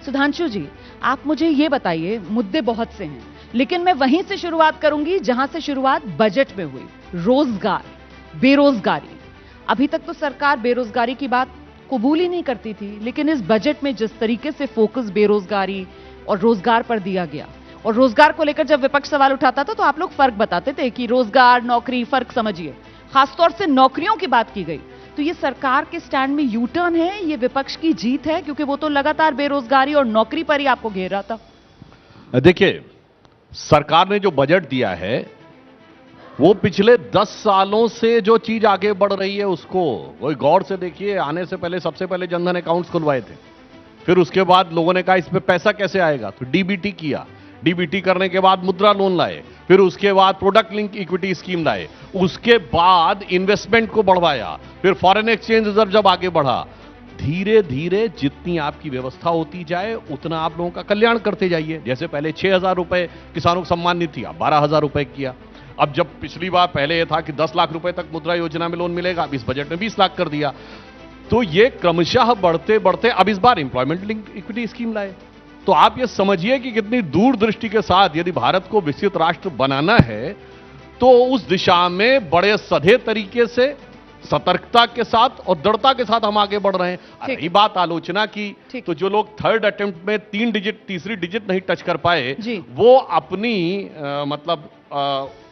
सुधांशु जी, आप मुझे ये बताइए, मुद्दे बहुत से हैं, लेकिन मैं वहीं से शुरुआत करूंगी जहां से शुरुआत बजट में हुई। रोजगार, बेरोजगारी। अभी तक तो सरकार बेरोजगारी की बात कबूल ही नहीं करती थी, लेकिन इस बजट में जिस तरीके से फोकस बेरोजगारी और रोजगार पर दिया गया, और रोजगार को लेकर जब विपक्ष सवाल उठाता था तो आप लोग फर्क बताते थे कि रोजगार, नौकरी, फर्क समझिए। खासतौर से नौकरियों की बात की गई, तो ये सरकार के स्टैंड में यू टर्न है, ये विपक्ष की जीत है, क्योंकि वो तो लगातार बेरोजगारी और नौकरी पर ही आपको घेर रहा था। देखिए, सरकार ने जो बजट दिया है वो पिछले 10 सालों से जो चीज आगे बढ़ रही है उसको वही गौर से देखिए। आने से पहले सबसे पहले जनधन अकाउंट्स खुलवाए थे, फिर उसके बाद लोगों ने कहा इस पे पैसा कैसे आएगा, तो डीबीटी किया। डीबीटी करने के बाद मुद्रा लोन लाए, फिर उसके बाद प्रोडक्ट लिंक इक्विटी स्कीम लाए, उसके बाद इन्वेस्टमेंट को बढ़वाया, फिर फॉरेन एक्सचेंज रिजर्व जब आगे बढ़ा। धीरे धीरे जितनी आपकी व्यवस्था होती जाए उतना आप लोगों का कल्याण करते जाइए। जैसे पहले 6,000 रुपए किसानों को सम्मान निधि थी, अब 12,000 रुपए किया। अब जब पिछली बार पहले यह था कि 10 लाख रुपए तक मुद्रा योजना में लोन मिलेगा, अब इस बजट में 20 लाख कर दिया। तो ये क्रमशः बढ़ते बढ़ते अब इस बार इंप्लॉयमेंट लिंक इक्विटी स्कीम लाए। तो आप ये समझिए कि कितनी दूरदृष्टि के साथ यदि भारत को विकसित राष्ट्र बनाना है तो उस दिशा में बड़े सधे तरीके से, सतर्कता के साथ और दृढ़ता के साथ हम आगे बढ़ रहे हैं। रही बात आलोचना की, तो जो लोग थर्ड अटेम्प्ट में 3 डिजिट, तीसरी डिजिट नहीं टच कर पाए, वो अपनी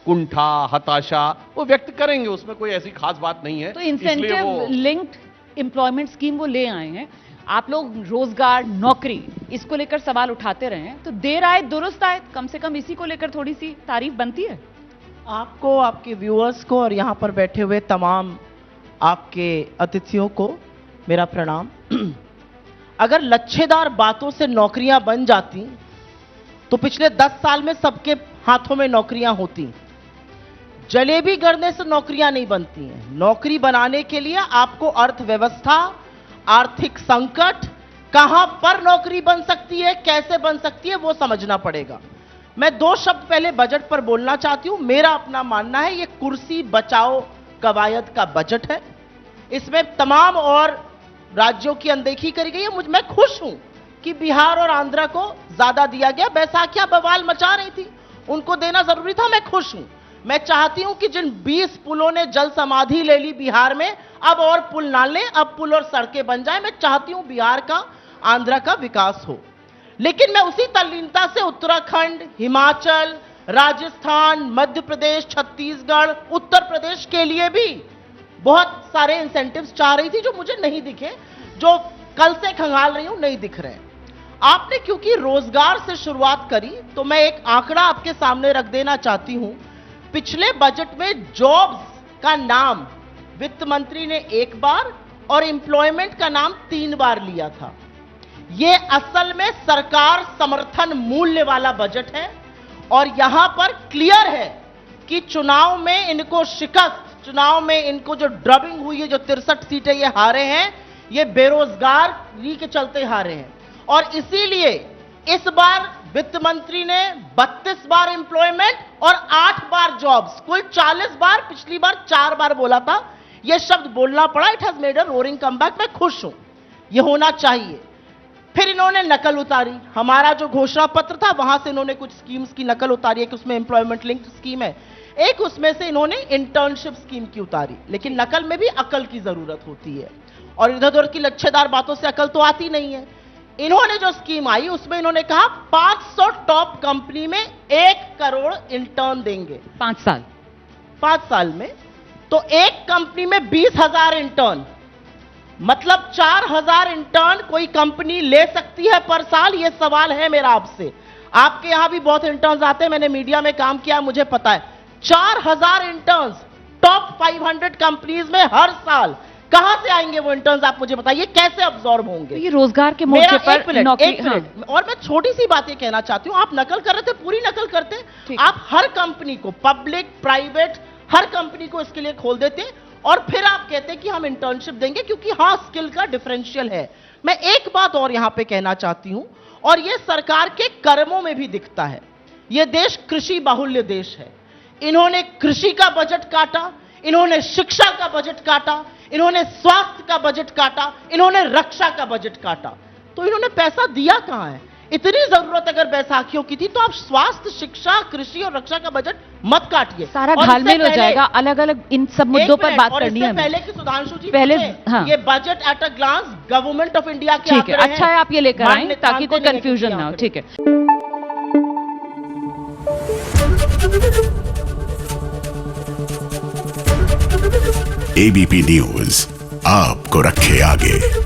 कुंठा, हताशा वो व्यक्त करेंगे, उसमें कोई ऐसी खास बात नहीं है। तो इंसेंटिव लिंक्ड एम्प्लॉयमेंट स्कीम वो ले आए हैं। आप लोग रोजगार, नौकरी, इसको लेकर सवाल उठाते रहे हैं, तो देर आए दुरुस्त आए, कम से कम इसी को लेकर थोड़ी सी तारीफ बनती है। आपको, आपके व्यूअर्स को और यहां पर बैठे हुए तमाम आपके अतिथियों को मेरा प्रणाम। अगर लच्छेदार बातों से नौकरियां बन जाती तो पिछले 10 साल में सबके हाथों में नौकरियां होती। जलेबी गढ़ने से नौकरियां नहीं बनती हैं। नौकरी बनाने के लिए आपको अर्थव्यवस्था, आर्थिक संकट, कहां पर नौकरी बन सकती है, कैसे बन सकती है, वो समझना पड़ेगा। मैं 2 शब्द पहले बजट पर बोलना चाहती हूं। मेरा अपना मानना है ये कुर्सी बचाओ कवायद का बजट है। इसमें तमाम और राज्यों की अनदेखी करी गई है। मैं खुश हूं कि बिहार और आंध्र को ज्यादा दिया गया। बैसाखियां बवाल मचा रही थी, उनको देना जरूरी था। मैं खुश हूं। मैं चाहती हूं कि जिन 20 पुलों ने जल समाधि ले ली बिहार में, अब और पुल ना लें, अब पुल और सड़कें बन जाए। मैं चाहती हूं बिहार का, आंध्र का विकास हो। लेकिन मैं उसी तल्लीनता से उत्तराखंड, हिमाचल, राजस्थान, मध्य प्रदेश, छत्तीसगढ़, उत्तर प्रदेश के लिए भी बहुत सारे इंसेंटिव्स चाह रही थी जो मुझे नहीं दिखे, जो कल से खंगाल रही हूं, नहीं दिख रहे। आपने क्योंकि रोजगार से शुरुआत करी तो मैं एक आंकड़ा आपके सामने रख देना चाहती हूं। पिछले बजट में जॉब्स का नाम वित्त मंत्री ने 1 बार और एम्प्लॉयमेंट का नाम 3 बार लिया था। यह असल में सरकार समर्थन मूल्य वाला बजट है और यहां पर क्लियर है कि चुनाव में इनको शिकस्त, चुनाव में इनको जो ड्रबिंग हुई है, जो 63 सीटें ये हारे हैं, ये बेरोजगारी के चलते हारे हैं। और इसीलिए इस बार वित्त मंत्री ने 32 बार एम्प्लॉयमेंट और 8 बार जॉब्स, कुल 40 बार, पिछली बार 4 बार बोला था। यह शब्द बोलना पड़ा। It has made a roaring comeback. मैं खुश हूं, यह होना चाहिए। फिर इन्होंने नकल उतारी। हमारा जो घोषणा पत्र था वहां से इन्होंने कुछ स्कीम्स की नकल उतारी है कि उसमें एम्प्लॉयमेंट लिंक्ड स्कीम है, एक उसमें से इन्होंने इंटर्नशिप स्कीम की उतारी। लेकिन नकल में भी अकल की जरूरत होती है और इधर उधर की लच्छेदार बातों से अकल तो आती नहीं है। इन्होंने जो स्कीम आई उसमें इन्होंने कहा 500 टॉप कंपनी में 1 करोड़ इंटर्न देंगे 5 साल में। तो एक कंपनी में 20,000 इंटर्न, मतलब 4,000 इंटर्न कोई कंपनी ले सकती है पर साल। यह सवाल है मेरा आपसे। आपके यहां भी बहुत इंटर्न्स आते हैं, मैंने मीडिया में काम किया, मुझे पता है। 4,000 इंटर्न्स टॉप 500 कंपनीज में हर साल, कहां से आएंगे वो इंटर्न्स? आप मुझे बताइए, कैसे अब्सॉर्ब होंगे? ये रोजगार के मोर्चे पर एक मिनट। और मैं छोटी सी बात ये कहना चाहती हूं, आप नकल कर रहे थे, पूरी नकल करते। आप हर कंपनी को, पब्लिक, प्राइवेट, हर कंपनी को इसके लिए खोल देते और फिर आप कहते कि हम इंटर्नशिप देंगे क्योंकि हां, स्किल का डिफरेंशियल है। मैं एक बात और यहां पे कहना चाहती हूं, और यह सरकार के कर्मों में भी दिखता है। यह देश कृषि बाहुल्य देश है। इन्होंने कृषि का बजट काटा, इन्होंने शिक्षा का बजट काटा, इन्होंने स्वास्थ्य का बजट काटा, इन्होंने रक्षा का बजट काटा। तो इन्होंने पैसा दिया कहां है? इतनी जरूरत अगर बैसाखियों की थी तो आप स्वास्थ्य, शिक्षा, कृषि और रक्षा का बजट मत काटिए। सारा और घालमेल इससे हो पहले- जाएगा, अलग अलग इन सब मुद्दों पर बात और करनी इससे है हमें। पहले कि सुधांशु जी पहले- पूछे, हाँ। ये budget at a glance government of India के ठीक है, आंकड़े अच्छा है आप ये लेकर आए मानते ताकि कोई नहीं है कंफ्यूजन किसी ना हो। आंकड़े। ठीक है। एबीपी न्यूज आपको रखे आगे।